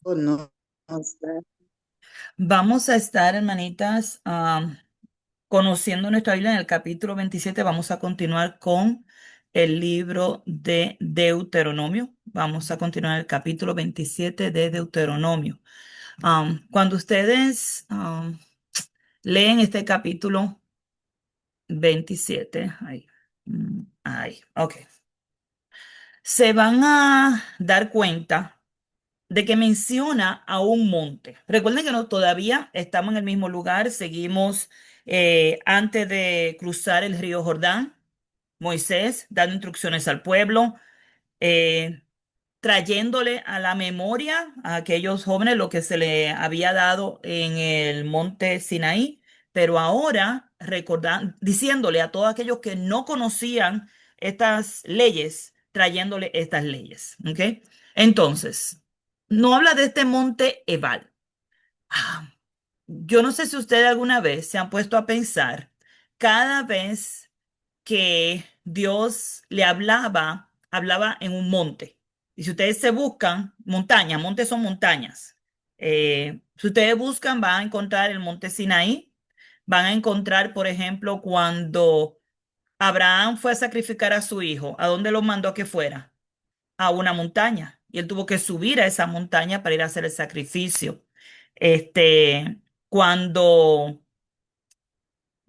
Oh, no, no sé. Vamos a estar, hermanitas, conociendo nuestra Biblia en el capítulo 27. Vamos a continuar con el libro de Deuteronomio. Vamos a continuar el capítulo 27 de Deuteronomio. Cuando ustedes leen este capítulo 27, ok, se van a dar cuenta de que menciona a un monte. Recuerden que no todavía estamos en el mismo lugar, seguimos antes de cruzar el río Jordán, Moisés dando instrucciones al pueblo, eh, trayéndole a la memoria a aquellos jóvenes lo que se le había dado en el monte Sinaí, pero ahora recordando, diciéndole a todos aquellos que no conocían estas leyes, trayéndole estas leyes, ¿ok? Entonces, no habla de este monte Ebal. Ah, yo no sé si ustedes alguna vez se han puesto a pensar, cada vez que Dios le hablaba, hablaba en un monte. Y si ustedes se buscan, montañas, montes son montañas. Si ustedes buscan, van a encontrar el monte Sinaí, van a encontrar, por ejemplo, cuando Abraham fue a sacrificar a su hijo, ¿a dónde lo mandó a que fuera? A una montaña. Y él tuvo que subir a esa montaña para ir a hacer el sacrificio. Este, cuando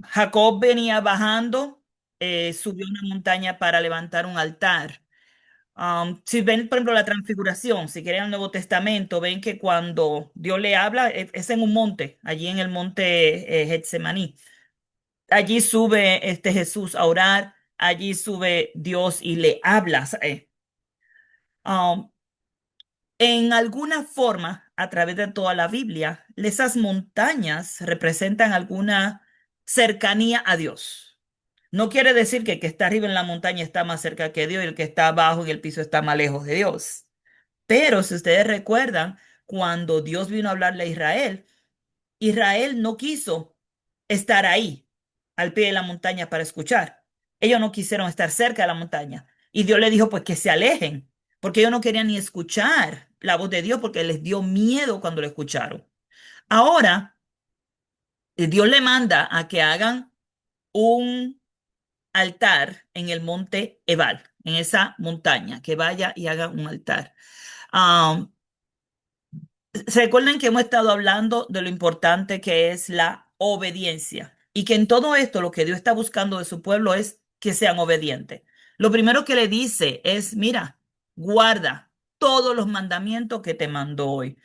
Jacob venía bajando, subió una montaña para levantar un altar. Si ven, por ejemplo, la transfiguración, si quieren el Nuevo Testamento, ven que cuando Dios le habla, es en un monte, allí en el monte Getsemaní. Allí sube Jesús a orar, allí sube Dios y le habla. Um, en alguna forma, a través de toda la Biblia, esas montañas representan alguna cercanía a Dios. No quiere decir que el que está arriba en la montaña está más cerca que Dios y el que está abajo en el piso está más lejos de Dios. Pero si ustedes recuerdan, cuando Dios vino a hablarle a Israel, Israel no quiso estar ahí, al pie de la montaña para escuchar. Ellos no quisieron estar cerca de la montaña. Y Dios le dijo, pues que se alejen, porque ellos no querían ni escuchar la voz de Dios porque les dio miedo cuando lo escucharon. Ahora, Dios le manda a que hagan un altar en el monte Ebal, en esa montaña, que vaya y haga un altar. Um, Se recuerden que hemos estado hablando de lo importante que es la obediencia y que en todo esto lo que Dios está buscando de su pueblo es que sean obedientes. Lo primero que le dice es, mira, guarda todos los mandamientos que te mandó hoy.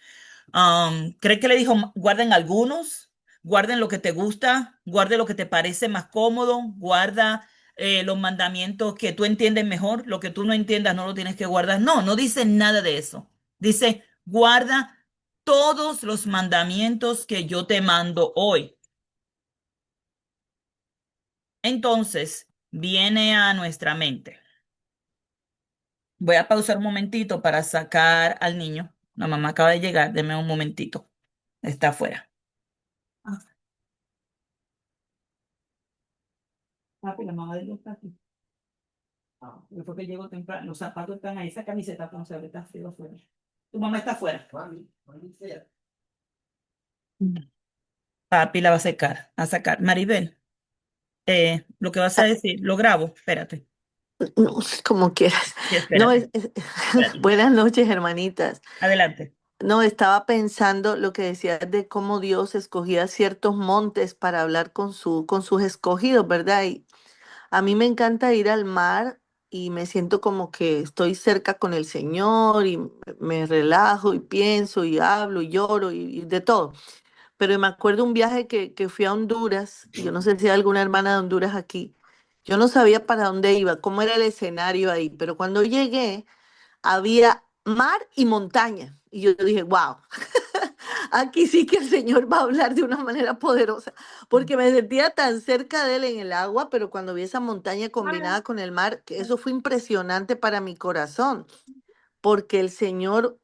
¿Cree que le dijo, guarden algunos? Guarden lo que te gusta, guarde lo que te parece más cómodo, guarda los mandamientos que tú entiendes mejor, lo que tú no entiendas no lo tienes que guardar. No, no dice nada de eso. Dice, guarda todos los mandamientos que yo te mando hoy. Entonces, viene a nuestra mente. Voy a pausar un momentito para sacar al niño. La mamá acaba de llegar, deme un momentito. Está afuera. Ah, papi, la mamá de él está aquí. Ah, fue que llegó temprano. Los zapatos están ahí. Esa camiseta, no sé, está frío afuera. Tu mamá está afuera. Papi la va a secar, a sacar. Maribel, lo que vas a Ah, decir, lo grabo. Espérate. no, como quieras. Sí, No, espérate. Espérate. buenas noches, hermanitas. Adelante. No, estaba pensando lo que decías de cómo Dios escogía ciertos montes para hablar con sus escogidos, ¿verdad? Y a mí me encanta ir al mar y me siento como que estoy cerca con el Señor y me relajo y pienso y hablo y lloro y de todo. Pero me acuerdo un viaje que fui a Honduras, y yo no sé si hay alguna hermana de Honduras aquí. Yo no sabía para dónde iba, cómo era el escenario ahí, pero cuando llegué había mar y montaña. Y yo dije, wow, aquí sí que el Señor va a hablar de una manera poderosa, porque me sentía tan cerca de Él en el agua, pero cuando vi esa montaña combinada con el mar, que eso fue impresionante para mi corazón, porque el Señor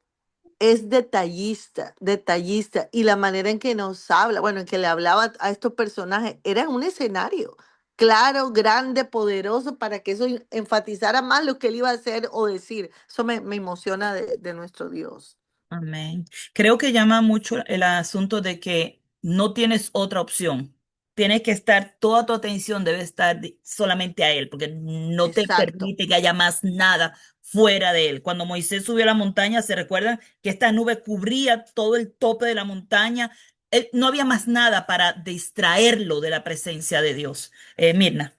es detallista, detallista, y la manera en que nos habla, bueno, en que le hablaba a estos personajes, era un escenario claro, grande, poderoso, para que eso enfatizara más lo que él iba a hacer o decir. Eso me emociona de nuestro Dios. Amén. Creo que llama mucho el asunto de que no tienes otra opción. Tienes que estar, toda tu atención debe estar solamente a Él, porque no te Exacto. permite que haya más nada fuera de Él. Cuando Moisés subió a la montaña, se recuerdan que esta nube cubría todo el tope de la montaña. No había más nada para distraerlo de la presencia de Dios. Mirna,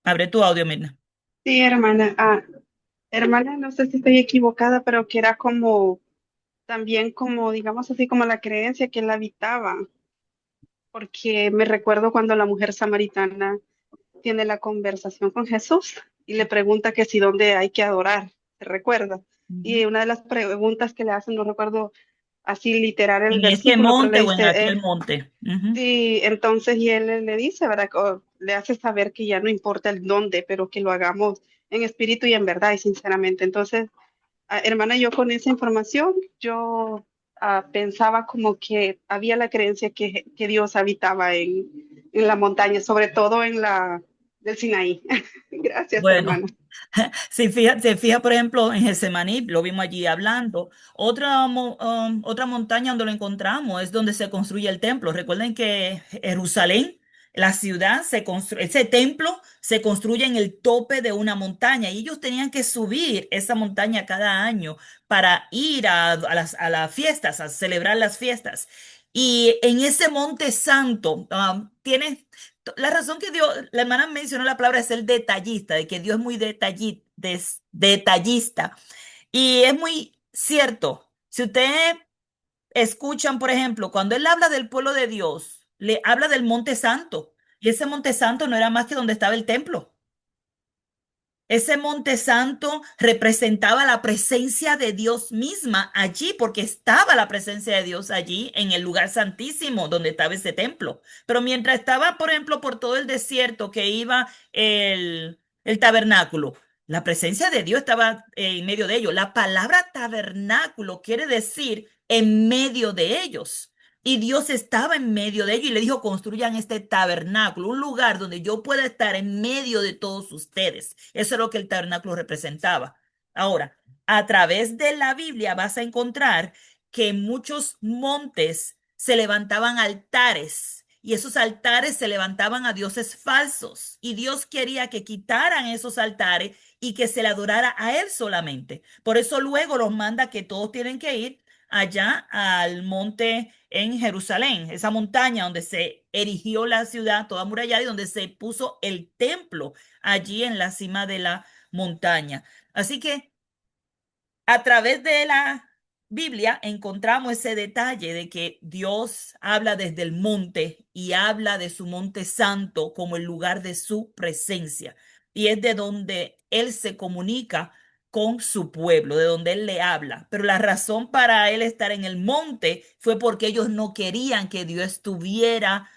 abre tu audio, Mirna. Sí, hermana. Hermana, no sé si estoy equivocada, pero que era como, también como, digamos así, como la creencia que él habitaba, porque me recuerdo cuando la mujer samaritana tiene la conversación con Jesús y le pregunta que si dónde hay que adorar, ¿se recuerda? Ujú. Y una de las preguntas que le hacen, no recuerdo así literal el En este versículo, pero le monte o en dice, aquel monte. Ujú. sí, entonces, y él le dice, ¿verdad? O le hace saber que ya no importa el dónde, pero que lo hagamos en espíritu y en verdad y sinceramente. Entonces, hermana, yo con esa información, yo pensaba como que había la creencia que Dios habitaba en la montaña, sobre todo en la del Sinaí. Gracias, Bueno, hermana. se fija, por ejemplo, en Getsemaní, lo vimos allí hablando. Otra montaña donde lo encontramos es donde se construye el templo. Recuerden que Jerusalén, la ciudad, ese templo se construye en el tope de una montaña y ellos tenían que subir esa montaña cada año para ir a las fiestas, a celebrar las fiestas. Y en ese monte santo, tiene la razón que Dios, la hermana mencionó la palabra es el detallista, de que Dios es muy detallista. Y es muy cierto. Si ustedes escuchan, por ejemplo, cuando él habla del pueblo de Dios, le habla del Monte Santo. Y ese Monte Santo no era más que donde estaba el templo. Ese monte santo representaba la presencia de Dios misma allí, porque estaba la presencia de Dios allí en el lugar santísimo donde estaba ese templo. Pero mientras estaba, por ejemplo, por todo el desierto que iba el tabernáculo, la presencia de Dios estaba en medio de ellos. La palabra tabernáculo quiere decir en medio de ellos. Y Dios estaba en medio de ellos y le dijo, construyan este tabernáculo, un lugar donde yo pueda estar en medio de todos ustedes. Eso es lo que el tabernáculo representaba. Ahora, a través de la Biblia vas a encontrar que en muchos montes se levantaban altares y esos altares se levantaban a dioses falsos y Dios quería que quitaran esos altares y que se le adorara a él solamente. Por eso luego los manda que todos tienen que ir allá al monte en Jerusalén, esa montaña donde se erigió la ciudad toda amurallada y donde se puso el templo allí en la cima de la montaña. Así que a través de la Biblia encontramos ese detalle de que Dios habla desde el monte y habla de su monte santo como el lugar de su presencia. Y es de donde Él se comunica con su pueblo, de donde Él le habla. Pero la razón para Él estar en el monte fue porque ellos no querían que Dios estuviera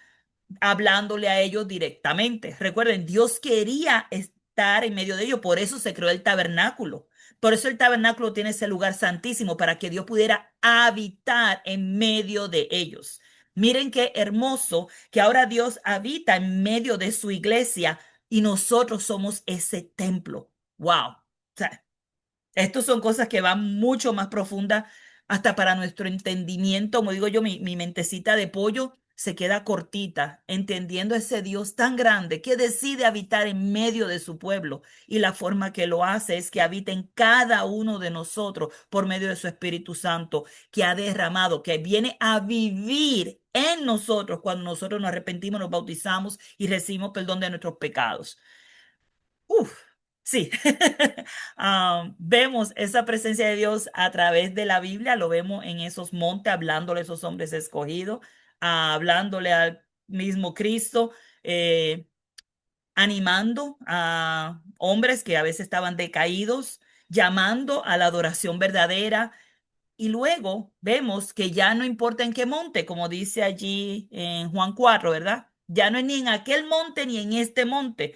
hablándole a ellos directamente. Recuerden, Dios quería estar en medio de ellos, por eso se creó el tabernáculo. Por eso el tabernáculo tiene ese lugar santísimo, para que Dios pudiera habitar en medio de ellos. Miren qué hermoso que ahora Dios habita en medio de su iglesia y nosotros somos ese templo. Wow. O sea, estos son cosas que van mucho más profundas hasta para nuestro entendimiento. Como digo yo, mi mentecita de pollo se queda cortita, entendiendo ese Dios tan grande que decide habitar en medio de su pueblo. Y la forma que lo hace es que habita en cada uno de nosotros por medio de su Espíritu Santo, que ha derramado, que viene a vivir en nosotros cuando nosotros nos arrepentimos, nos bautizamos y recibimos perdón de nuestros pecados. Uf, sí. Vemos esa presencia de Dios a través de la Biblia, lo vemos en esos montes, hablándole a esos hombres escogidos, hablándole al mismo Cristo, eh, animando a hombres que a veces estaban decaídos, llamando a la adoración verdadera, y luego vemos que ya no importa en qué monte, como dice allí en Juan 4, ¿verdad? Ya no es ni en aquel monte ni en este monte.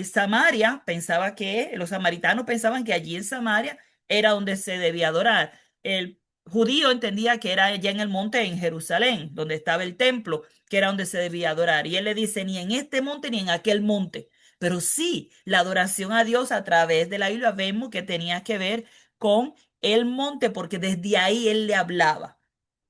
Samaria pensaba que, los samaritanos pensaban que allí en Samaria era donde se debía adorar. El judío entendía que era allá en el monte en Jerusalén, donde estaba el templo, que era donde se debía adorar. Y él le dice, ni en este monte ni en aquel monte. Pero sí, la adoración a Dios a través de la Biblia vemos que tenía que ver con el monte, porque desde ahí él le hablaba.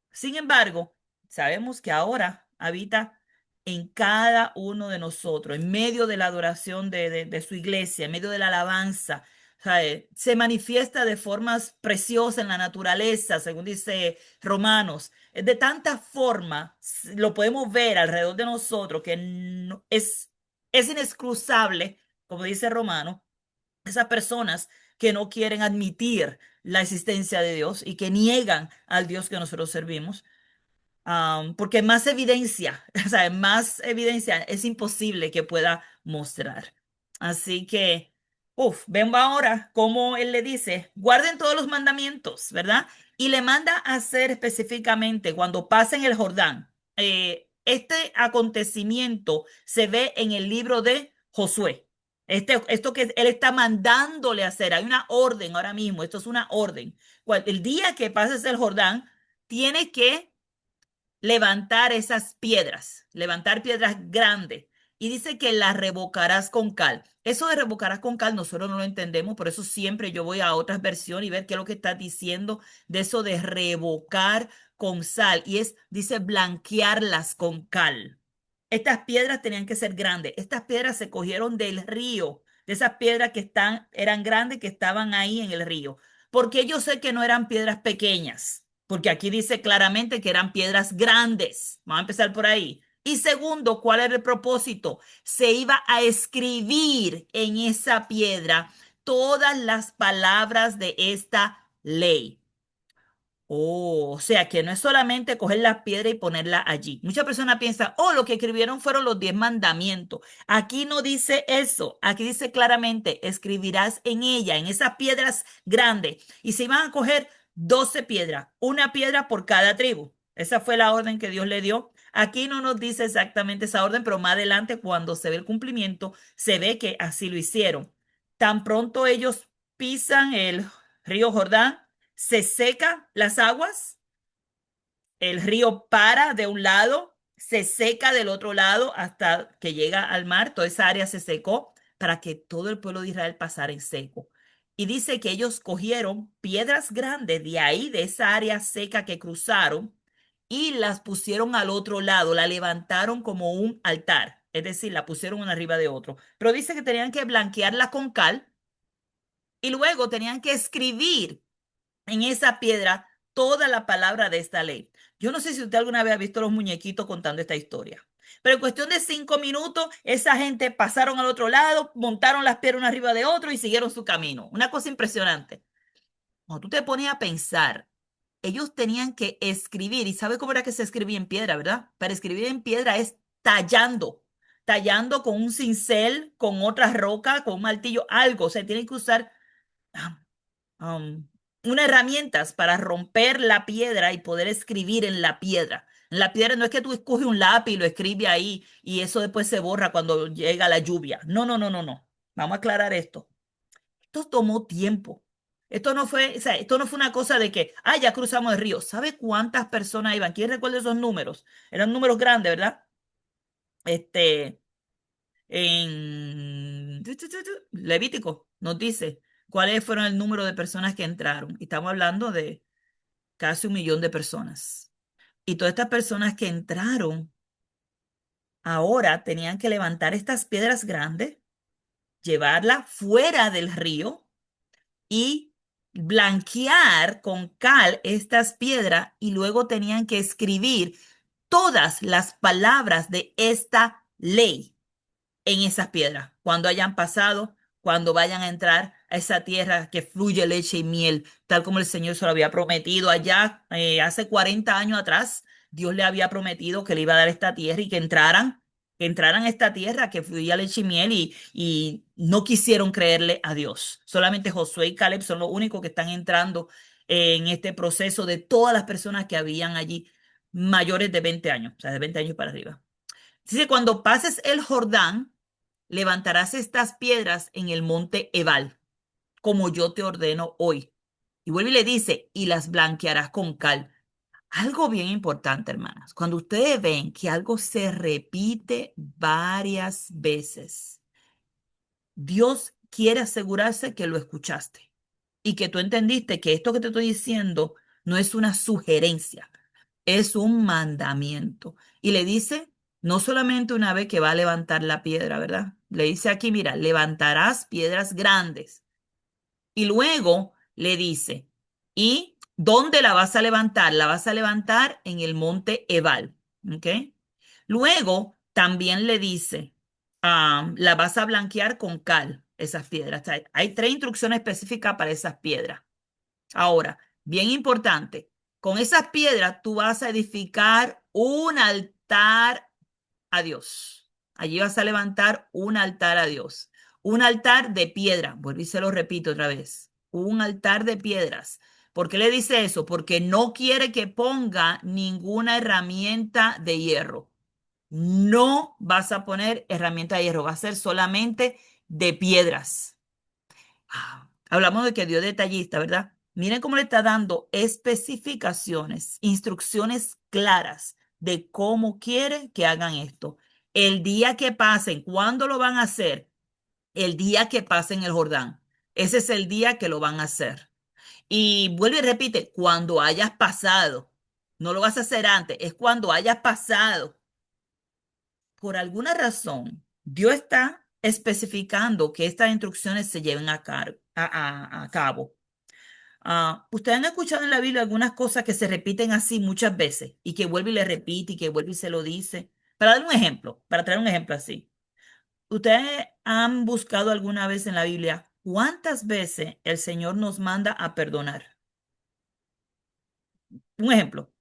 Sin embargo, sabemos que ahora habita en cada uno de nosotros, en medio de la adoración de su iglesia, en medio de la alabanza. ¿Sabe? Se manifiesta de formas preciosas en la naturaleza, según dice Romanos. De tanta forma lo podemos ver alrededor de nosotros que es inexcusable, como dice Romano, esas personas que no quieren admitir la existencia de Dios y que niegan al Dios que nosotros servimos. Porque más evidencia, o sea, más evidencia es imposible que pueda mostrar. Así que, ven ahora cómo él le dice, guarden todos los mandamientos, ¿verdad? Y le manda a hacer específicamente cuando pasen el Jordán. Este acontecimiento se ve en el libro de Josué. Esto que él está mandándole hacer, hay una orden ahora mismo, esto es una orden. El día que pases el Jordán, tiene que levantar esas piedras, levantar piedras grandes. Y dice que las revocarás con cal. Eso de revocarás con cal nosotros no lo entendemos, por eso siempre yo voy a otras versiones y ver qué es lo que está diciendo de eso de revocar con sal. Y dice blanquearlas con cal. Estas piedras tenían que ser grandes. Estas piedras se cogieron del río, de esas piedras que eran grandes que estaban ahí en el río. Porque yo sé que no eran piedras pequeñas, porque aquí dice claramente que eran piedras grandes. Vamos a empezar por ahí. Y segundo, ¿cuál era el propósito? Se iba a escribir en esa piedra todas las palabras de esta ley. Oh, o sea que no es solamente coger la piedra y ponerla allí. Muchas personas piensan, oh, lo que escribieron fueron los 10 mandamientos. Aquí no dice eso. Aquí dice claramente, escribirás en ella, en esas piedras grandes. Y se iban a coger 12 piedras, una piedra por cada tribu. Esa fue la orden que Dios le dio. Aquí no nos dice exactamente esa orden, pero más adelante, cuando se ve el cumplimiento, se ve que así lo hicieron. Tan pronto ellos pisan el río Jordán, se seca las aguas, el río para de un lado, se seca del otro lado hasta que llega al mar, toda esa área se secó para que todo el pueblo de Israel pasara en seco. Y dice que ellos cogieron piedras grandes de ahí, de esa área seca que cruzaron, y las pusieron al otro lado, la levantaron como un altar, es decir, la pusieron una arriba de otro. Pero dice que tenían que blanquearla con cal y luego tenían que escribir en esa piedra toda la palabra de esta ley. Yo no sé si usted alguna vez ha visto los muñequitos contando esta historia, pero en cuestión de 5 minutos, esa gente pasaron al otro lado, montaron las piedras una arriba de otro y siguieron su camino. Una cosa impresionante. Cuando tú te pones a pensar, ellos tenían que escribir, y ¿sabe cómo era que se escribía en piedra, verdad? Para escribir en piedra es tallando, tallando con un cincel, con otra roca, con un martillo, algo. O sea, tienen que usar ah, um, unas herramientas para romper la piedra y poder escribir en la piedra. En la piedra no es que tú escoges un lápiz y lo escribes ahí y eso después se borra cuando llega la lluvia. No, no, no, no, no. Vamos a aclarar esto. Esto tomó tiempo. Esto no fue, o sea, esto no fue una cosa de que, ya cruzamos el río. ¿Sabe cuántas personas iban? ¿Quién recuerda esos números? Eran números grandes, ¿verdad? Este, en Levítico nos dice cuáles fueron el número de personas que entraron. Y estamos hablando de casi 1 millón de personas. Y todas estas personas que entraron ahora tenían que levantar estas piedras grandes, llevarlas fuera del río y blanquear con cal estas piedras y luego tenían que escribir todas las palabras de esta ley en esas piedras, cuando hayan pasado, cuando vayan a entrar a esa tierra que fluye leche y miel, tal como el Señor se lo había prometido allá hace 40 años atrás. Dios le había prometido que le iba a dar esta tierra y que entraran a esta tierra que fluía leche y miel y no quisieron creerle a Dios. Solamente Josué y Caleb son los únicos que están entrando en este proceso de todas las personas que habían allí mayores de 20 años, o sea, de 20 años para arriba. Dice, cuando pases el Jordán, levantarás estas piedras en el monte Ebal, como yo te ordeno hoy. Y vuelve y le dice, y las blanquearás con cal. Algo bien importante, hermanas, cuando ustedes ven que algo se repite varias veces, Dios quiere asegurarse que lo escuchaste y que tú entendiste que esto que te estoy diciendo no es una sugerencia, es un mandamiento. Y le dice, no solamente una vez que va a levantar la piedra, ¿verdad? Le dice aquí, mira, levantarás piedras grandes. Y luego le dice, ¿y dónde la vas a levantar? La vas a levantar en el monte Ebal, ¿ok? Luego también le dice, la vas a blanquear con cal, esas piedras. O sea, hay tres instrucciones específicas para esas piedras. Ahora, bien importante, con esas piedras tú vas a edificar un altar a Dios. Allí vas a levantar un altar a Dios. Un altar de piedra. Vuelvo y se lo repito otra vez. Un altar de piedras. ¿Por qué le dice eso? Porque no quiere que ponga ninguna herramienta de hierro. No vas a poner herramienta de hierro. Va a ser solamente de piedras. Hablamos de que Dios es detallista, ¿verdad? Miren cómo le está dando especificaciones, instrucciones claras de cómo quiere que hagan esto. El día que pasen, ¿cuándo lo van a hacer? El día que pasen el Jordán. Ese es el día que lo van a hacer. Y vuelve y repite, cuando hayas pasado. No lo vas a hacer antes, es cuando hayas pasado. Por alguna razón, Dios está especificando que estas instrucciones se lleven a cabo. Ustedes han escuchado en la Biblia algunas cosas que se repiten así muchas veces y que vuelve y le repite y que vuelve y se lo dice. Para dar un ejemplo, para traer un ejemplo así. ¿Ustedes han buscado alguna vez en la Biblia cuántas veces el Señor nos manda a perdonar? Un ejemplo.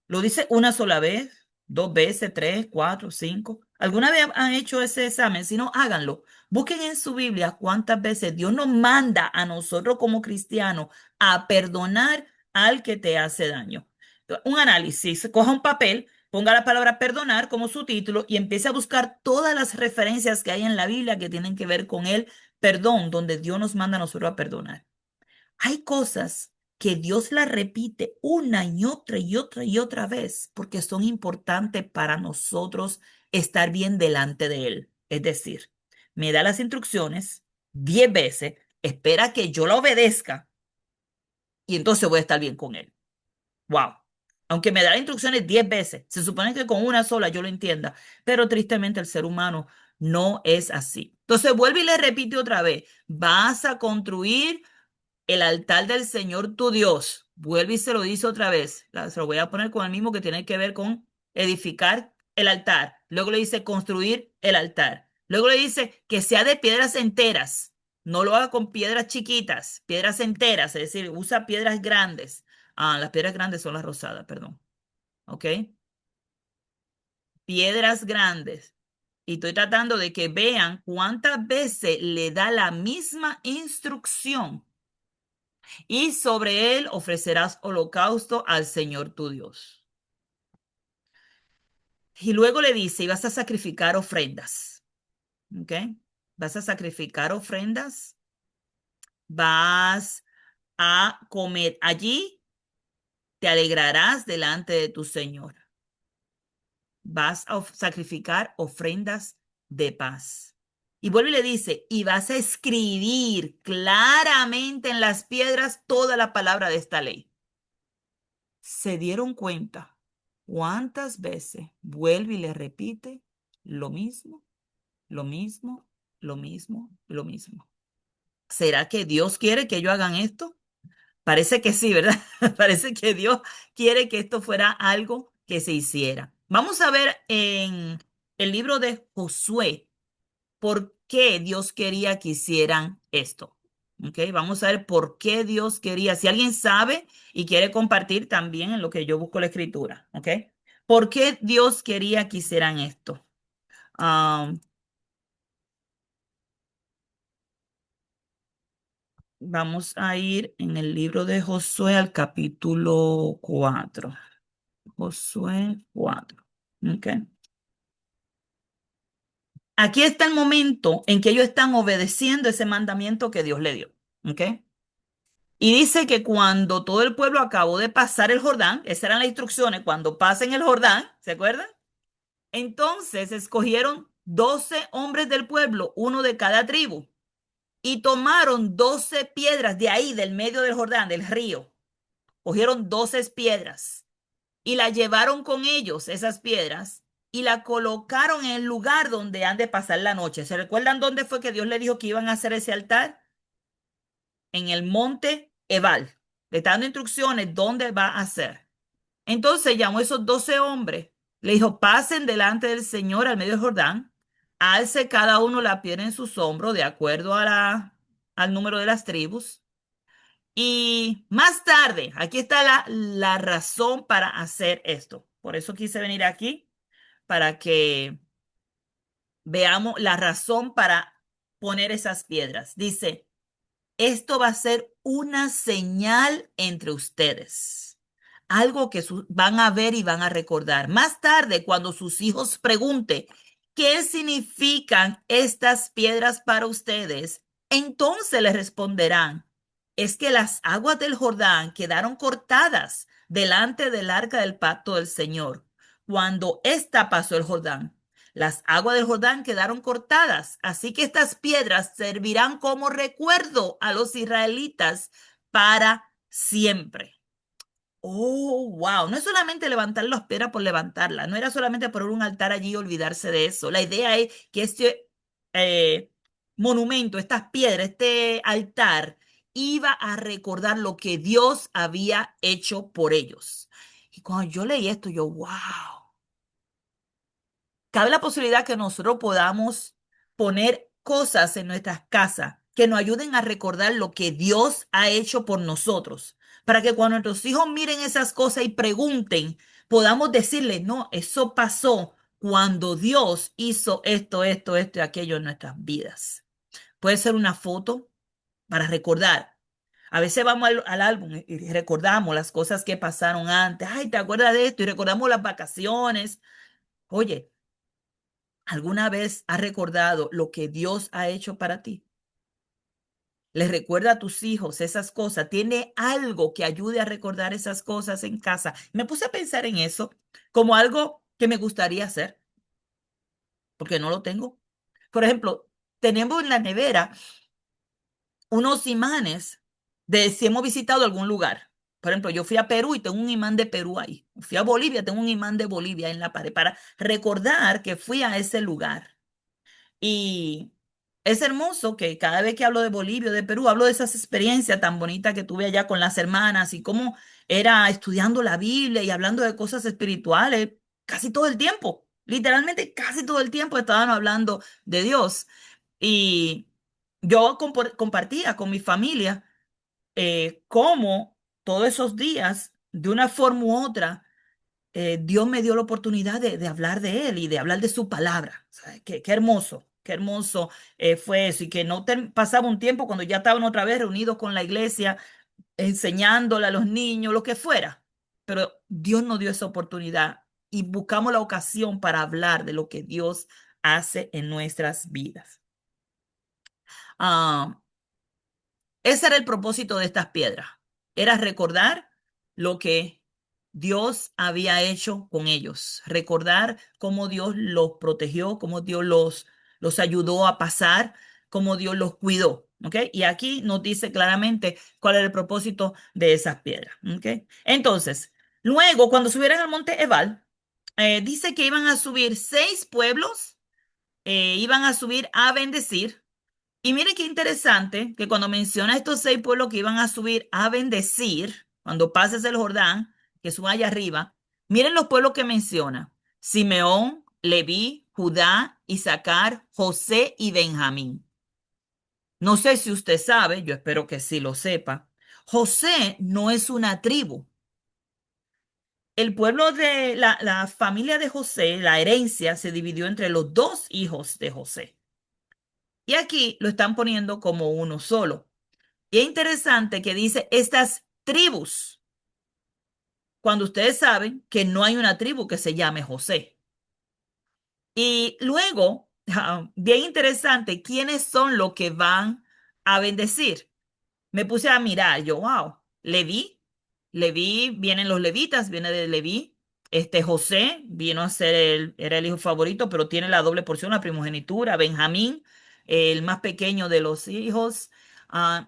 ¿Lo dice una sola vez, dos veces, tres, cuatro, cinco? ¿Alguna vez han hecho ese examen? Si no, háganlo. Busquen en su Biblia cuántas veces Dios nos manda a nosotros como cristianos a perdonar al que te hace daño. Un análisis, coja un papel, ponga la palabra perdonar como su título y empiece a buscar todas las referencias que hay en la Biblia que tienen que ver con el perdón, donde Dios nos manda a nosotros a perdonar. Hay cosas que Dios las repite una y otra y otra y otra vez porque son importantes para nosotros estar bien delante de Él. Es decir, me da las instrucciones 10 veces, espera que yo la obedezca y entonces voy a estar bien con Él. Wow. Aunque me da las instrucciones 10 veces, se supone que con una sola yo lo entienda, pero tristemente el ser humano no es así. Entonces vuelve y le repite otra vez, vas a construir el altar del Señor tu Dios. Vuelve y se lo dice otra vez. Se lo voy a poner con el mismo que tiene que ver con edificar el altar. Luego le dice construir el altar. Luego le dice que sea de piedras enteras. No lo haga con piedras chiquitas, piedras enteras, es decir, usa piedras grandes. Las piedras grandes son las rosadas, perdón. ¿Ok? Piedras grandes. Y estoy tratando de que vean cuántas veces le da la misma instrucción y sobre él ofrecerás holocausto al Señor tu Dios. Y luego le dice, y vas a sacrificar ofrendas, ¿ok? Vas a sacrificar ofrendas, vas a comer allí, te alegrarás delante de tu Señor. Vas a sacrificar ofrendas de paz. Y vuelve y le dice, y vas a escribir claramente en las piedras toda la palabra de esta ley. ¿Se dieron cuenta cuántas veces vuelve y le repite lo mismo, lo mismo, lo mismo, lo mismo? ¿Será que Dios quiere que ellos hagan esto? Parece que sí, ¿verdad? Parece que Dios quiere que esto fuera algo que se hiciera. Vamos a ver en el libro de Josué por qué Dios quería que hicieran esto. ¿Ok? Vamos a ver por qué Dios quería. Si alguien sabe y quiere compartir también en lo que yo busco la escritura. ¿Ok? ¿Por qué Dios quería que hicieran esto? Um, Vamos a ir en el libro de Josué al capítulo 4. Josué 4. ¿Ok? Aquí está el momento en que ellos están obedeciendo ese mandamiento que Dios le dio. ¿Ok? Y dice que cuando todo el pueblo acabó de pasar el Jordán, esas eran las instrucciones, cuando pasen el Jordán, ¿se acuerdan? Entonces escogieron 12 hombres del pueblo, uno de cada tribu. y tomaron 12 piedras de ahí, del medio del Jordán, del río. Cogieron 12 piedras y las llevaron con ellos, esas piedras, y la colocaron en el lugar donde han de pasar la noche. ¿Se recuerdan dónde fue que Dios le dijo que iban a hacer ese altar? En el monte Ebal. Le está dando instrucciones dónde va a hacer. Entonces llamó a esos 12 hombres, le dijo, pasen delante del Señor al medio del Jordán, alce cada uno la piedra en sus hombros de acuerdo a al número de las tribus. Y más tarde, aquí está la razón para hacer esto. Por eso quise venir aquí, para que veamos la razón para poner esas piedras. Dice, esto va a ser una señal entre ustedes, algo que van a ver y van a recordar. Más tarde, cuando sus hijos pregunten, ¿qué significan estas piedras para ustedes? Entonces les responderán, es que las aguas del Jordán quedaron cortadas delante del arca del pacto del Señor. Cuando ésta pasó el Jordán, las aguas del Jordán quedaron cortadas, así que estas piedras servirán como recuerdo a los israelitas para siempre. Oh, wow. No es solamente levantar las piedras por levantarlas, no era solamente poner un altar allí y olvidarse de eso. La idea es que este monumento, estas piedras, este altar, iba a recordar lo que Dios había hecho por ellos. Y cuando yo leí esto, yo, wow. Cabe la posibilidad que nosotros podamos poner cosas en nuestras casas que nos ayuden a recordar lo que Dios ha hecho por nosotros, para que cuando nuestros hijos miren esas cosas y pregunten, podamos decirle, no, eso pasó cuando Dios hizo esto, esto y aquello en nuestras vidas. Puede ser una foto para recordar. A veces vamos al álbum y recordamos las cosas que pasaron antes. Ay, ¿te acuerdas de esto? Y recordamos las vacaciones. Oye, ¿alguna vez has recordado lo que Dios ha hecho para ti? Les recuerda a tus hijos esas cosas. ¿Tiene algo que ayude a recordar esas cosas en casa? Me puse a pensar en eso como algo que me gustaría hacer, porque no lo tengo. Por ejemplo, tenemos en la nevera unos imanes de si hemos visitado algún lugar. Por ejemplo, yo fui a Perú y tengo un imán de Perú ahí. Fui a Bolivia, tengo un imán de Bolivia en la pared para recordar que fui a ese lugar. Y es hermoso que cada vez que hablo de Bolivia, o de Perú, hablo de esas experiencias tan bonitas que tuve allá con las hermanas y cómo era estudiando la Biblia y hablando de cosas espirituales casi todo el tiempo. Literalmente casi todo el tiempo estaban hablando de Dios. Y yo compartía con mi familia cómo todos esos días, de una forma u otra, Dios me dio la oportunidad de hablar de Él y de hablar de su palabra. O sea, qué hermoso fue eso. Y que no pasaba un tiempo cuando ya estaban otra vez reunidos con la iglesia, enseñándole a los niños, lo que fuera. Pero Dios nos dio esa oportunidad y buscamos la ocasión para hablar de lo que Dios hace en nuestras vidas. Ah, ese era el propósito de estas piedras. Era recordar lo que Dios había hecho con ellos. Recordar cómo Dios los protegió, cómo Dios los ayudó a pasar, cómo Dios los cuidó. ¿Ok? Y aquí nos dice claramente cuál era el propósito de esas piedras. ¿Ok? Entonces, luego, cuando subieran al monte Ebal, dice que iban a subir 6 pueblos, iban a subir a bendecir. Y mire qué interesante que cuando menciona estos 6 pueblos que iban a subir a bendecir, cuando pases el Jordán, que suba allá arriba, miren los pueblos que menciona: Simeón, Leví, Judá, Isaacar, José y Benjamín. No sé si usted sabe, yo espero que sí lo sepa. José no es una tribu. El pueblo de la familia de José, la herencia, se dividió entre los 2 hijos de José. Y aquí lo están poniendo como uno solo. Y es interesante que dice estas tribus, cuando ustedes saben que no hay una tribu que se llame José. Y luego, bien interesante, ¿quiénes son los que van a bendecir? Me puse a mirar, yo, wow, Leví, vienen los levitas, viene de Leví. José vino a ser era el hijo favorito, pero tiene la doble porción, la primogenitura. Benjamín el más pequeño de los hijos,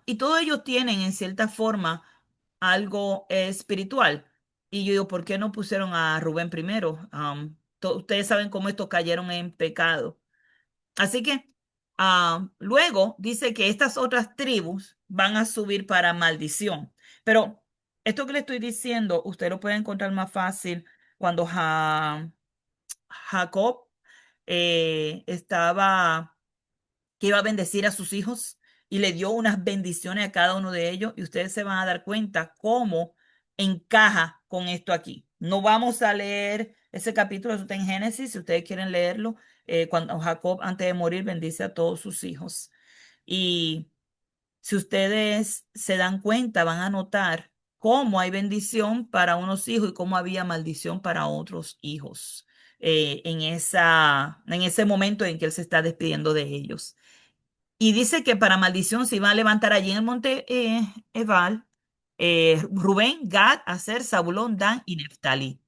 y todos ellos tienen en cierta forma algo espiritual. Y yo digo, ¿por qué no pusieron a Rubén primero? Ustedes saben cómo estos cayeron en pecado. Así que luego dice que estas otras tribus van a subir para maldición. Pero esto que le estoy diciendo, usted lo puede encontrar más fácil cuando Jacob estaba, que iba a bendecir a sus hijos y le dio unas bendiciones a cada uno de ellos y ustedes se van a dar cuenta cómo encaja con esto aquí. No vamos a leer ese capítulo, eso está en Génesis, si ustedes quieren leerlo, cuando Jacob antes de morir bendice a todos sus hijos. Y si ustedes se dan cuenta, van a notar cómo hay bendición para unos hijos y cómo había maldición para otros hijos en ese momento en que él se está despidiendo de ellos. Y dice que para maldición se iban a levantar allí en el monte Ebal, Rubén, Gad, Aser, Zabulón, Dan y Neftalí.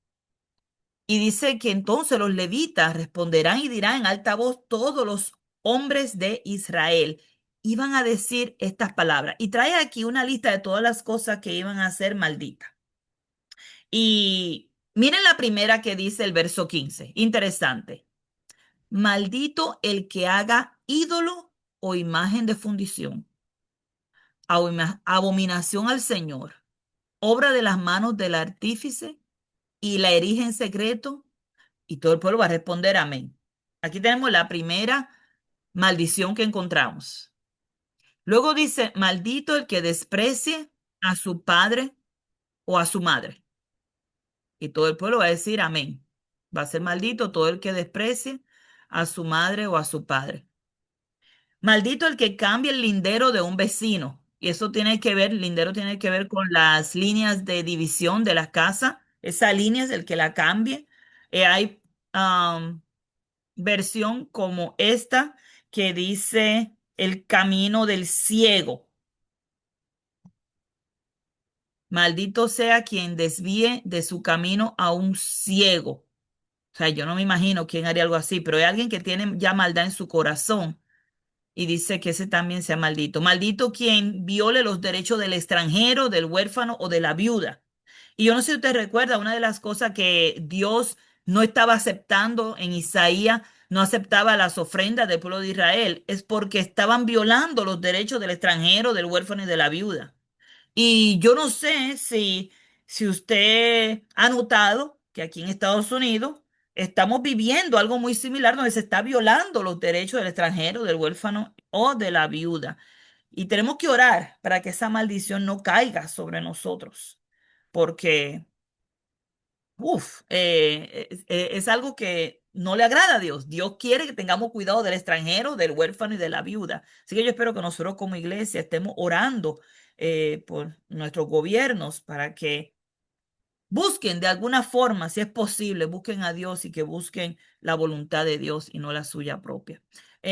Y dice que entonces los levitas responderán y dirán en alta voz todos los hombres de Israel. Iban a decir estas palabras. Y trae aquí una lista de todas las cosas que iban a ser malditas. Y miren la primera que dice el verso 15. Interesante. Maldito el que haga ídolo o imagen de fundición, abominación al Señor, obra de las manos del artífice y la erige en secreto. Y todo el pueblo va a responder amén. Aquí tenemos la primera maldición que encontramos. Luego dice, maldito el que desprecie a su padre o a su madre. Y todo el pueblo va a decir amén. Va a ser maldito todo el que desprecie a su madre o a su padre. Maldito el que cambie el lindero de un vecino. Y eso tiene que ver, el lindero tiene que ver con las líneas de división de la casa. Esa línea es el que la cambie. Hay versión como esta que dice el camino del ciego. Maldito sea quien desvíe de su camino a un ciego. O sea, yo no me imagino quién haría algo así, pero hay alguien que tiene ya maldad en su corazón y dice que ese también sea maldito. Maldito quien viole los derechos del extranjero, del huérfano o de la viuda. Y yo no sé si usted recuerda, una de las cosas que Dios no estaba aceptando en Isaías, no aceptaba las ofrendas del pueblo de Israel, es porque estaban violando los derechos del extranjero, del huérfano y de la viuda. Y yo no sé si usted ha notado que aquí en Estados Unidos estamos viviendo algo muy similar donde se está violando los derechos del extranjero, del huérfano o de la viuda. Y tenemos que orar para que esa maldición no caiga sobre nosotros, porque es algo que no le agrada a Dios. Dios quiere que tengamos cuidado del extranjero, del huérfano y de la viuda. Así que yo espero que nosotros como iglesia estemos orando por nuestros gobiernos para que busquen de alguna forma, si es posible, busquen a Dios y que busquen la voluntad de Dios y no la suya propia.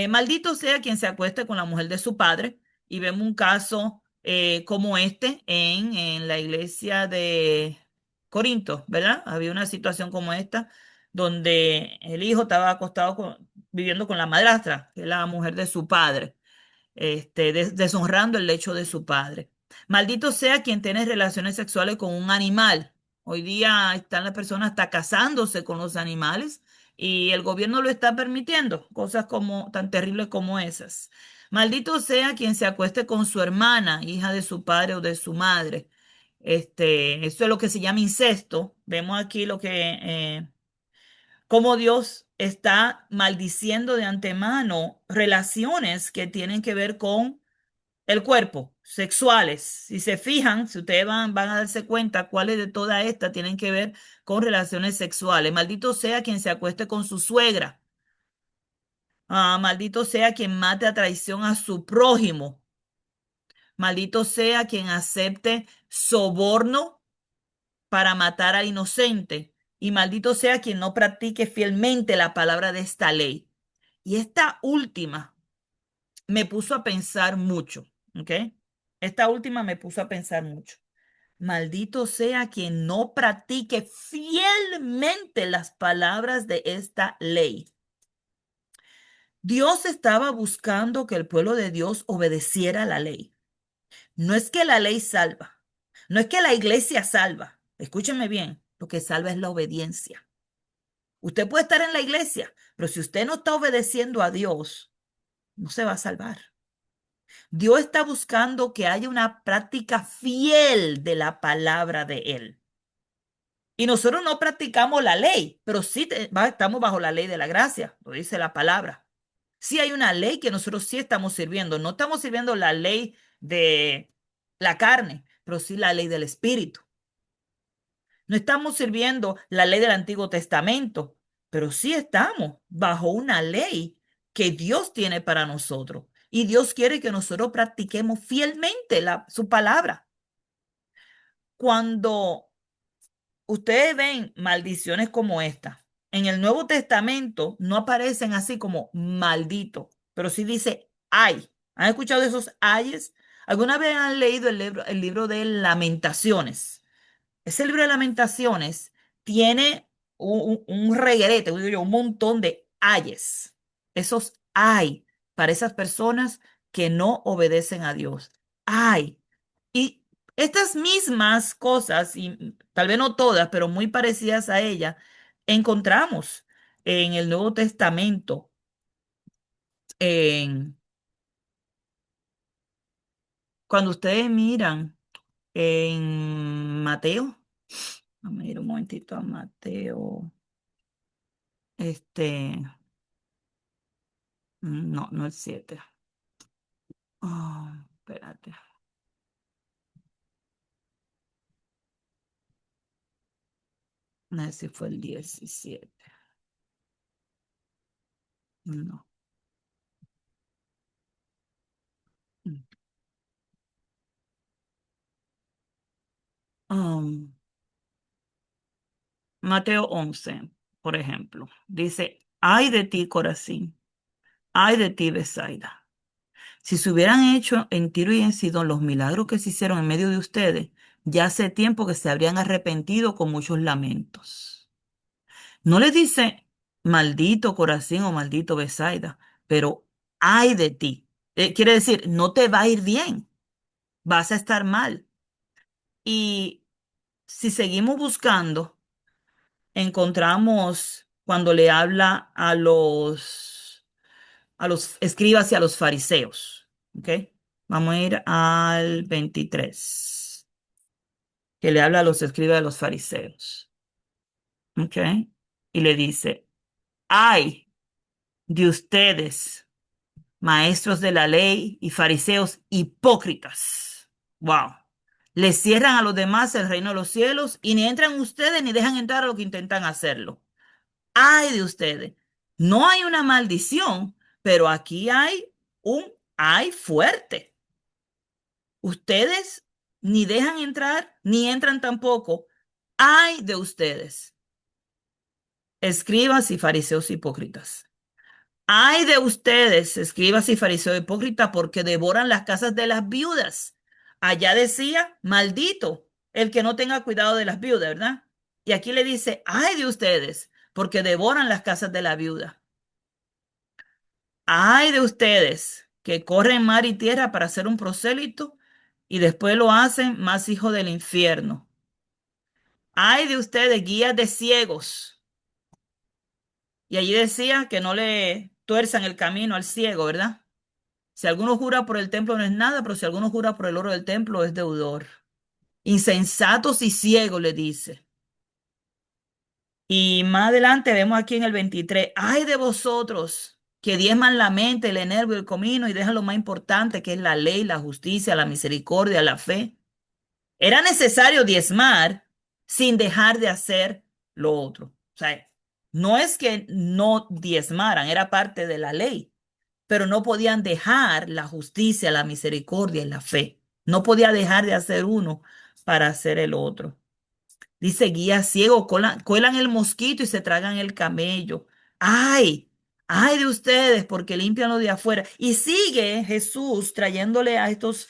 Maldito sea quien se acueste con la mujer de su padre. Y vemos un caso como este en la iglesia de Corinto, ¿verdad? Había una situación como esta donde el hijo estaba acostado viviendo con la madrastra, que es la mujer de su padre, deshonrando el lecho de su padre. Maldito sea quien tiene relaciones sexuales con un animal. Hoy día están las personas hasta casándose con los animales y el gobierno lo está permitiendo, cosas como tan terribles como esas. Maldito sea quien se acueste con su hermana, hija de su padre o de su madre. Esto es lo que se llama incesto. Vemos aquí lo que cómo Dios está maldiciendo de antemano relaciones que tienen que ver con el cuerpo, sexuales. Si se fijan, si ustedes van a darse cuenta cuáles de todas estas tienen que ver con relaciones sexuales. Maldito sea quien se acueste con su suegra. Maldito sea quien mate a traición a su prójimo. Maldito sea quien acepte soborno para matar al inocente. Y maldito sea quien no practique fielmente la palabra de esta ley. Y esta última me puso a pensar mucho, ¿ok? Esta última me puso a pensar mucho. Maldito sea quien no practique fielmente las palabras de esta ley. Dios estaba buscando que el pueblo de Dios obedeciera la ley. No es que la ley salva, no es que la iglesia salva. Escúcheme bien, lo que salva es la obediencia. Usted puede estar en la iglesia, pero si usted no está obedeciendo a Dios, no se va a salvar. Dios está buscando que haya una práctica fiel de la palabra de Él. Y nosotros no practicamos la ley, pero sí estamos bajo la ley de la gracia, lo dice la palabra. Sí hay una ley que nosotros sí estamos sirviendo. No estamos sirviendo la ley de la carne, pero sí la ley del Espíritu. No estamos sirviendo la ley del Antiguo Testamento, pero sí estamos bajo una ley que Dios tiene para nosotros. Y Dios quiere que nosotros practiquemos fielmente su palabra. Cuando ustedes ven maldiciones como esta, en el Nuevo Testamento no aparecen así como maldito, pero sí dice ay. ¿Han escuchado de esos ayes? ¿Alguna vez han leído el libro de Lamentaciones? Ese libro de Lamentaciones tiene un reguerete, digo yo, un montón de ayes. Esos ay para esas personas que no obedecen a Dios. Ay. Y estas mismas cosas, y tal vez no todas, pero muy parecidas a ella, encontramos en el Nuevo Testamento, en, cuando ustedes miran en Mateo. Vamos a ir un momentito a Mateo. Este, no, no el 7. Oh, espérate. No sé si fue el 17. No. Um, Mateo 11, por ejemplo, dice, ay de ti, Corazín, ay de ti, Betsaida. Si se hubieran hecho en Tiro y en Sidón los milagros que se hicieron en medio de ustedes, ya hace tiempo que se habrían arrepentido con muchos lamentos. No le dice maldito Corazín o maldito Betsaida, pero ay de ti. Quiere decir, no te va a ir bien, vas a estar mal. Y si seguimos buscando, encontramos cuando le habla a los escribas y a los fariseos. ¿Ok? Vamos a ir al 23, que le habla a los escribas y a los fariseos. ¿Ok? Y le dice, ay de ustedes, maestros de la ley y fariseos hipócritas. Wow. Les cierran a los demás el reino de los cielos y ni entran ustedes ni dejan entrar a los que intentan hacerlo. Ay de ustedes. No hay una maldición, pero aquí hay un ay fuerte. Ustedes ni dejan entrar ni entran tampoco. Ay de ustedes, escribas y fariseos hipócritas. Ay de ustedes, escribas y fariseos hipócritas, porque devoran las casas de las viudas. Allá decía, maldito el que no tenga cuidado de las viudas, ¿verdad? Y aquí le dice, ay de ustedes, porque devoran las casas de la viuda. Ay de ustedes, que corren mar y tierra para hacer un prosélito y después lo hacen más hijo del infierno. Ay de ustedes, guías de ciegos. Y allí decía que no le tuerzan el camino al ciego, ¿verdad? Si alguno jura por el templo no es nada, pero si alguno jura por el oro del templo es deudor. Insensatos y ciegos, le dice. Y más adelante vemos aquí en el 23, ay de vosotros que diezman la mente, el enervo y el comino y dejan lo más importante que es la ley, la justicia, la misericordia, la fe. Era necesario diezmar sin dejar de hacer lo otro. O sea, no es que no diezmaran, era parte de la ley, pero no podían dejar la justicia, la misericordia y la fe. No podía dejar de hacer uno para hacer el otro. Dice guía ciego, cuelan el mosquito y se tragan el camello. ¡Ay! ¡Ay de ustedes! Porque limpian lo de afuera. Y sigue Jesús trayéndole a estos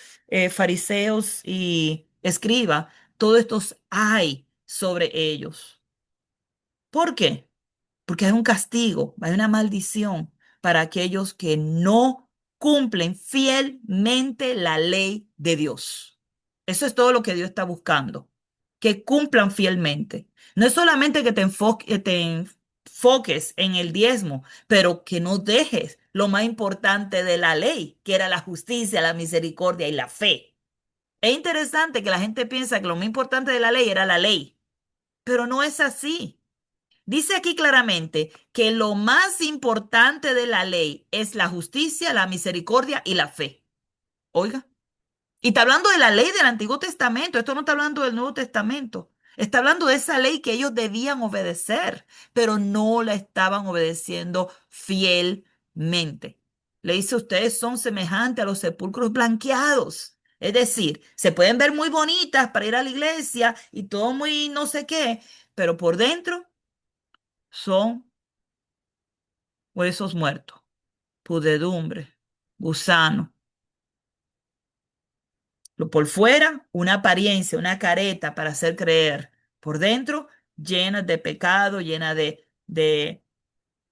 fariseos y escriba todos estos ay sobre ellos. ¿Por qué? Porque hay un castigo, hay una maldición. para aquellos que no cumplen fielmente la ley de Dios. Eso es todo lo que Dios está buscando, que cumplan fielmente. No es solamente que te enfoques en el diezmo, pero que no dejes lo más importante de la ley, que era la justicia, la misericordia y la fe. Es interesante que la gente piensa que lo más importante de la ley era la ley, pero no es así. Dice aquí claramente que lo más importante de la ley es la justicia, la misericordia y la fe. Oiga, y está hablando de la ley del Antiguo Testamento. Esto no está hablando del Nuevo Testamento. Está hablando de esa ley que ellos debían obedecer, pero no la estaban obedeciendo fielmente. Le dice, ustedes son semejantes a los sepulcros blanqueados. Es decir, se pueden ver muy bonitas para ir a la iglesia y todo muy no sé qué, pero por dentro son huesos muertos, pudredumbre, gusano. Por fuera, una apariencia, una careta para hacer creer. Por dentro, llena de pecado, llena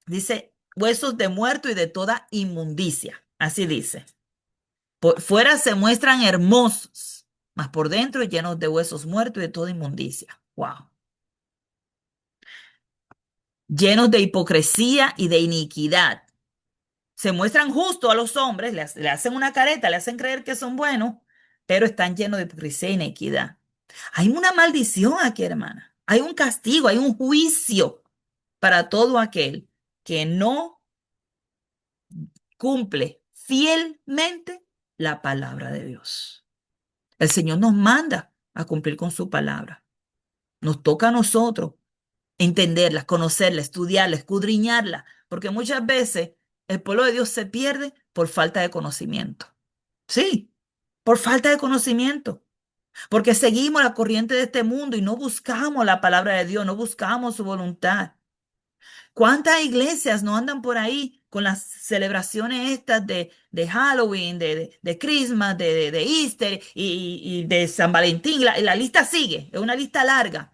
dice, huesos de muerto y de toda inmundicia. Así dice. Por fuera se muestran hermosos, mas por dentro llenos de huesos muertos y de toda inmundicia. Wow. Llenos de hipocresía y de iniquidad. Se muestran justos a los hombres, le hacen una careta, le hacen creer que son buenos, pero están llenos de hipocresía e inequidad. Hay una maldición aquí, hermana. Hay un castigo, hay un juicio para todo aquel que no cumple fielmente la palabra de Dios. El Señor nos manda a cumplir con su palabra. Nos toca a nosotros entenderla, conocerla, estudiarla, escudriñarla, porque muchas veces el pueblo de Dios se pierde por falta de conocimiento. Sí, por falta de conocimiento, porque seguimos la corriente de este mundo y no buscamos la palabra de Dios, no buscamos su voluntad. ¿Cuántas iglesias no andan por ahí con las celebraciones estas de Halloween, de Christmas, de Easter y de San Valentín? La lista sigue, es una lista larga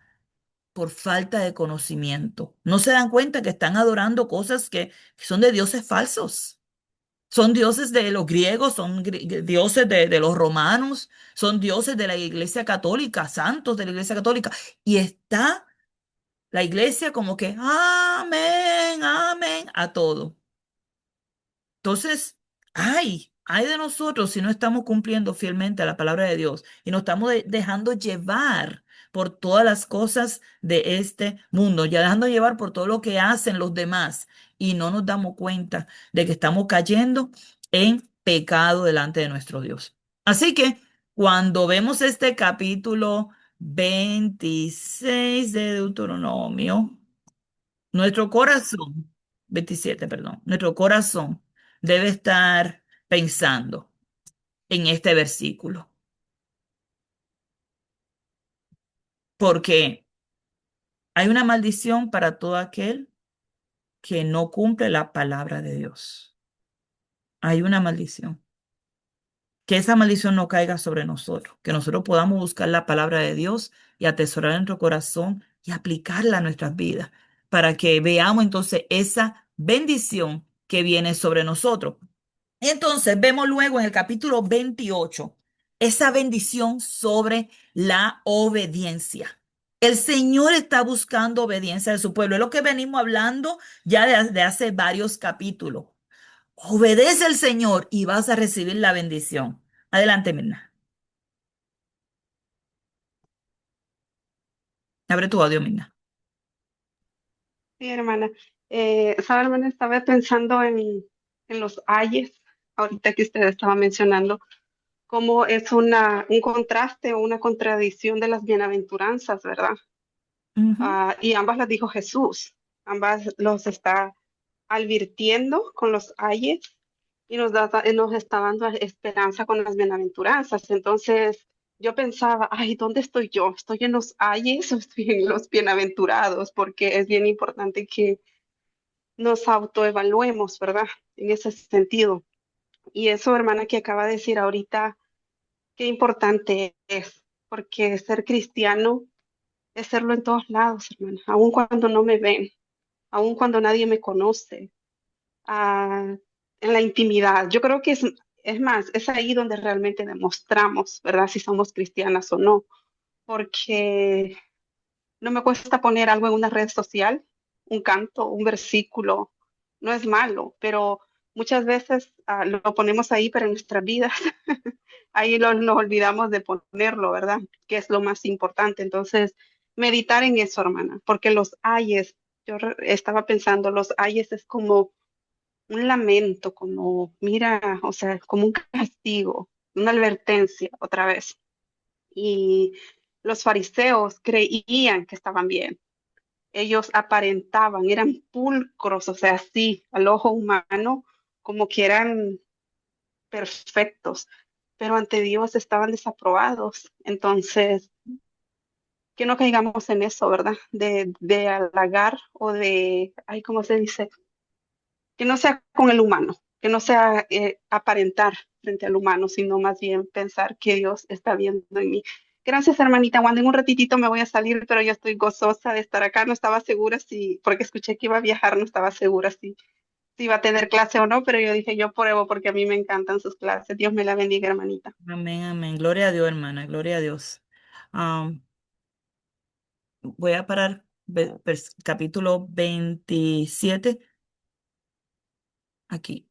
por falta de conocimiento. No se dan cuenta que están adorando cosas que son de dioses falsos. Son dioses de los griegos, son dioses de los romanos, son dioses de la Iglesia Católica, santos de la Iglesia Católica. Y está la iglesia como que, amén, amén, a todo. Entonces, ay de nosotros si no estamos cumpliendo fielmente a la palabra de Dios y nos estamos dejando llevar por todas las cosas de este mundo, ya dejando llevar por todo lo que hacen los demás y no nos damos cuenta de que estamos cayendo en pecado delante de nuestro Dios. Así que cuando vemos este capítulo 26 de Deuteronomio, nuestro corazón, 27, perdón, nuestro corazón debe estar pensando en este versículo, porque hay una maldición para todo aquel que no cumple la palabra de Dios. Hay una maldición. Que esa maldición no caiga sobre nosotros, que nosotros podamos buscar la palabra de Dios y atesorar en nuestro corazón y aplicarla a nuestras vidas, para que veamos entonces esa bendición que viene sobre nosotros. Entonces vemos luego en el capítulo 28 esa bendición sobre la obediencia. El Señor está buscando obediencia de su pueblo. Es lo que venimos hablando ya de hace varios capítulos. Obedece al Señor y vas a recibir la bendición. Adelante, Mirna. Abre tu audio, Mirna. Sí, hermana. Sabe, hermana, estaba pensando en los ayes, ahorita que usted estaba mencionando, cómo es un contraste o una contradicción de las bienaventuranzas, ¿verdad? Ujú. Y ambas las dijo Jesús, ambas los está advirtiendo con los ayes y nos está dando esperanza con las bienaventuranzas. Entonces, yo pensaba, ay, ¿dónde estoy yo? ¿Estoy en los ayes o estoy en los bienaventurados? Porque es bien importante que nos autoevaluemos, ¿verdad? En ese sentido. Y eso, hermana, que acaba de decir ahorita, qué importante es, porque ser cristiano es serlo en todos lados, hermana, aun cuando no me ven, aun cuando nadie me conoce, ah, en la intimidad. Yo creo que es más, es ahí donde realmente demostramos, ¿verdad? Si somos cristianas o no, porque no me cuesta poner algo en una red social, un canto, un versículo, no es malo, pero muchas veces lo ponemos ahí, pero en nuestras vidas, ahí nos olvidamos de ponerlo, ¿verdad? Que es lo más importante. Entonces, meditar en eso, hermana, porque los ayes, estaba pensando, los ayes es como un lamento, como, mira, o sea, como un castigo, una advertencia otra vez. Y los fariseos creían que estaban bien. Ellos aparentaban, eran pulcros, o sea, sí, al ojo humano, como que eran perfectos, pero ante Dios estaban desaprobados. Entonces, que no caigamos en eso, ¿verdad? De halagar o de, ay, ¿cómo se dice? Que no sea con el humano, que no sea aparentar frente al humano, sino más bien pensar que Dios está viendo en mí. Gracias, hermanita Wanda. En un ratitito me voy a salir, pero yo estoy gozosa de estar acá. No estaba segura si, porque escuché que iba a viajar, no estaba segura si iba a tener clase o no, pero yo dije, yo pruebo porque a mí me encantan sus clases. Dios me la bendiga, hermanita. Amén, amén. Gloria a Dios, hermana, gloria a Dios. Am, Voy a parar capítulo 27 aquí.